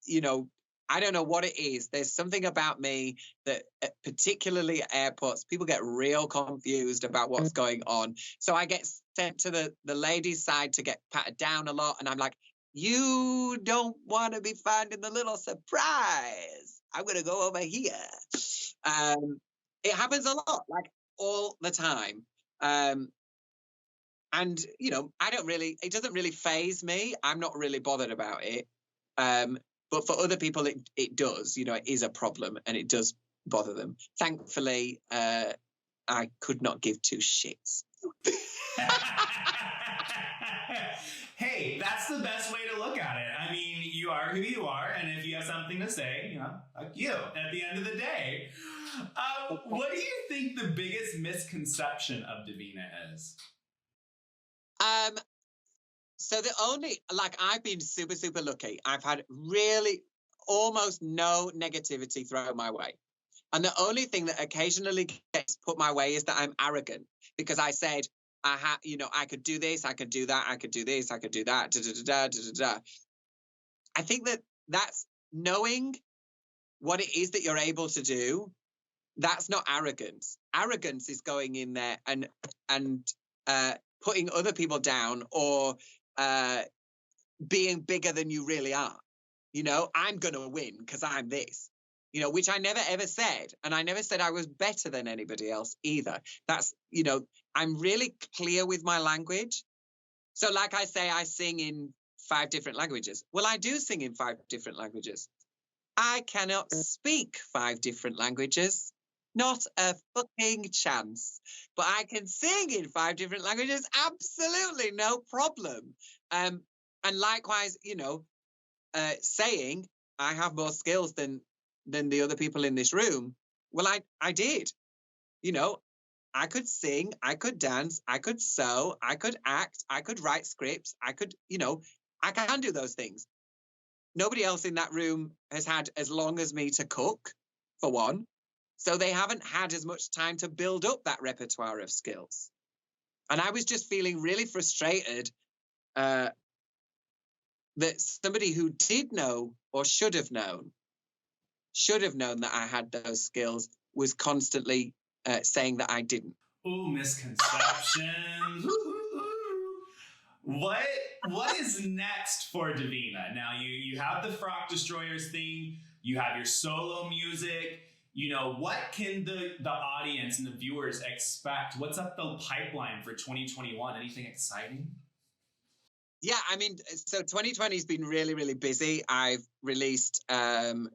you know, I don't know what it is. There's something about me that, particularly at airports, people get real confused about what's going on. So I get sent to the ladies' side to get patted down a lot. And I'm like, you don't want to be finding the little surprise. I'm going to go over here. It happens a lot, like all the time. And, you know, it doesn't really faze me. I'm not really bothered about it. But for other people, it does, you know, it is a problem and it does bother them. Thankfully, I could not give two shits. Hey, that's the best way to look at it. I mean, you are who you are, and if you have something to say, you know, fuck you at the end of the day. What do you think the biggest misconception of Divina is? So I've been super, super lucky. I've had really almost no negativity thrown my way. And the only thing that occasionally gets put my way is that I'm arrogant because I said, I could do this, I could do that, I could do this, I could do that, da-da-da-da-da-da-da. I think that's knowing what it is that you're able to do. That's not arrogance. Arrogance is going in there and putting other people down or being bigger than you really are. You know, I'm going to win because I'm this, you know, which I never ever said. And I never said I was better than anybody else either. That's, you know, I'm really clear with my language. So like I say, I sing in 5 different languages. Well, I do sing in 5 different languages. I cannot speak 5 different languages. Not a fucking chance. But I can sing in 5 different languages. Absolutely no problem. And likewise, you know, saying I have more skills than the other people in this room. Well, I did. You know, I could sing, I could dance, I could sew, I could act, I could write scripts, I could, you know, I can do those things. Nobody else in that room has had as long as me to cook, for one. So they haven't had as much time to build up that repertoire of skills. And I was just feeling really frustrated that somebody who did know or should have known that I had those skills was constantly saying that I didn't. Ooh, misconceptions. What is next for Divina? Now you have the Frock Destroyers thing, you have your solo music. What can the audience and the viewers expect? What's up the pipeline for 2021? Anything exciting? Yeah, I mean, so 2020 has been really, really busy. I've released 2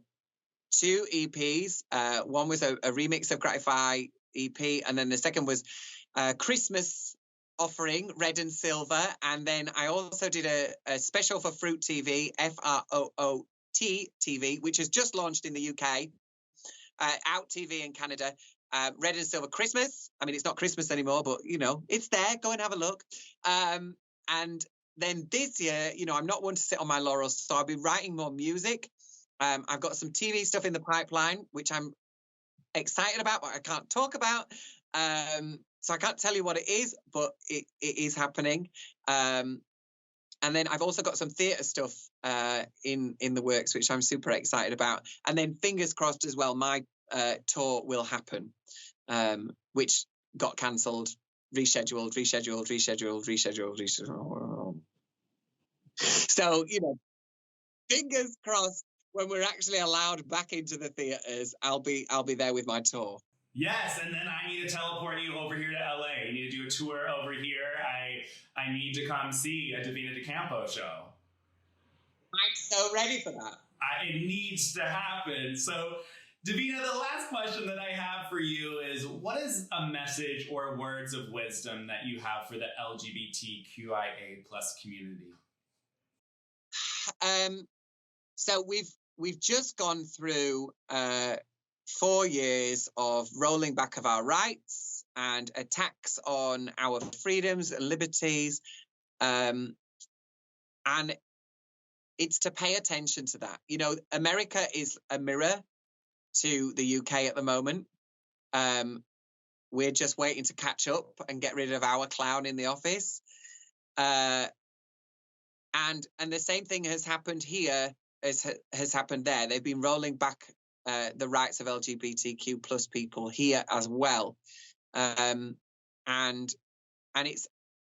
EPs. One was a remix of Gratify EP, and then the second was Christmas offering, Red and Silver. And then I also did a special for Fruit TV, FROOT TV, which has just launched in the UK, Out TV in Canada. Red and Silver Christmas. I mean, it's not Christmas anymore, but, it's there. Go and have a look. And then this year, I'm not one to sit on my laurels, so I'll be writing more music. I've got some TV stuff in the pipeline, which I'm excited about, but I can't talk about. So I can't tell you what it is, but it is happening. And then I've also got some theatre stuff in the works, which I'm super excited about. And then fingers crossed as well, my tour will happen, which got cancelled, rescheduled. So, fingers crossed, when we're actually allowed back into the theatres, I'll be there with my tour. Yes, and then I need to teleport you over here to LA. I need to do a tour over here. I need to come see a Divina De Campo show. I'm so ready for that. It needs to happen. So, Divina, the last question that I have for you is, what is a message or words of wisdom that you have for the LGBTQIA+ community? So we've just gone through 4 years of rolling back of our rights and attacks on our freedoms and liberties. And it's to pay attention to that. America is a mirror to the UK at the moment. We're just waiting to catch up and get rid of our clown in the office. And the same thing has happened here as has happened there. They've been rolling back the rights of LGBTQ plus people here as well. And it's,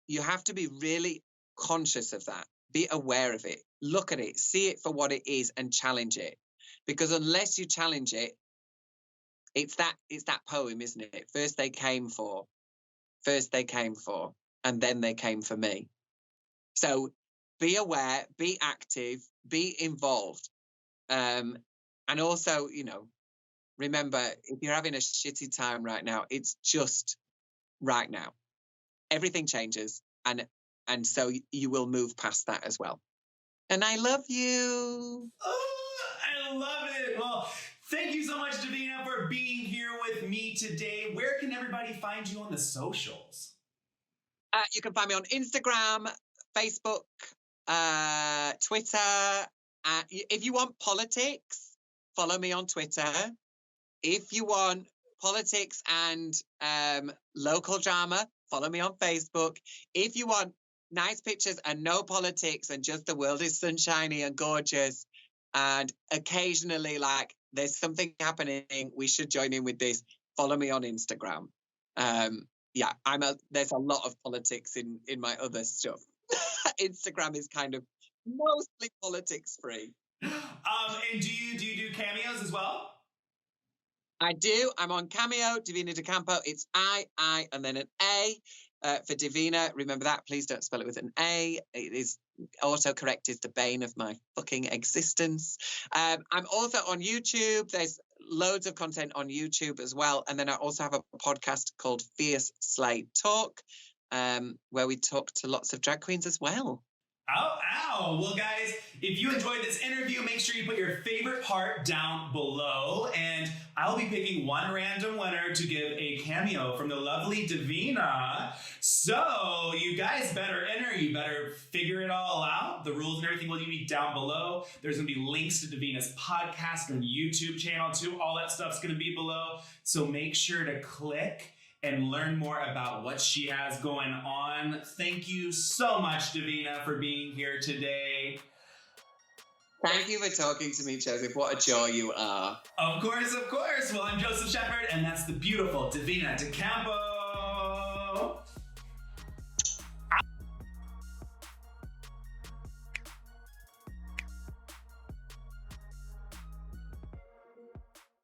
you have to be really conscious of that. Be aware of it. Look at it. See it for what it is and challenge it. Because unless you challenge it, it's that poem, isn't it? First they came for, and then they came for me. So be aware, be active, be involved. And also, remember, if you're having a shitty time right now, it's just right now. Everything changes, and so you will move past that as well. And I love you. Oh, I love it. Well, thank you so much, Divina, for being here with me today. Where can everybody find you on the socials? You can find me on Instagram, Facebook, Twitter. If you want politics, follow me on Twitter. If you want politics and local drama, follow me on Facebook. If you want nice pictures and no politics and just the world is sunshiny and gorgeous and occasionally there's something happening, we should join in with this, follow me on Instagram. There's a lot of politics in my other stuff. Instagram is kind of mostly politics free. And do you do cameos as well? I do. I'm on Cameo, Divina De Campo. It's I, and then an A for Divina. Remember that. Please don't spell it with an A. It is autocorrect is the bane of my fucking existence. I'm also on YouTube. There's loads of content on YouTube as well. And then I also have a podcast called Fierce Slay Talk, where we talk to lots of drag queens as well. Ow. Well, guys, if you enjoyed this interview, make sure you put your favorite part down below, and I'll be picking one random winner to give a cameo from the lovely Divina. So you guys better enter. You better figure it all out. The rules and everything will be down below. There's going to be links to Divina's podcast and YouTube channel too. All that stuff's going to be below. So make sure to click and learn more about what she has going on. Thank you so much, Divina, for being here today. Thank you for talking to me, Joseph. What a joy you are. Of course. Well, I'm Joseph Shepard, and that's the beautiful Divina De Campo.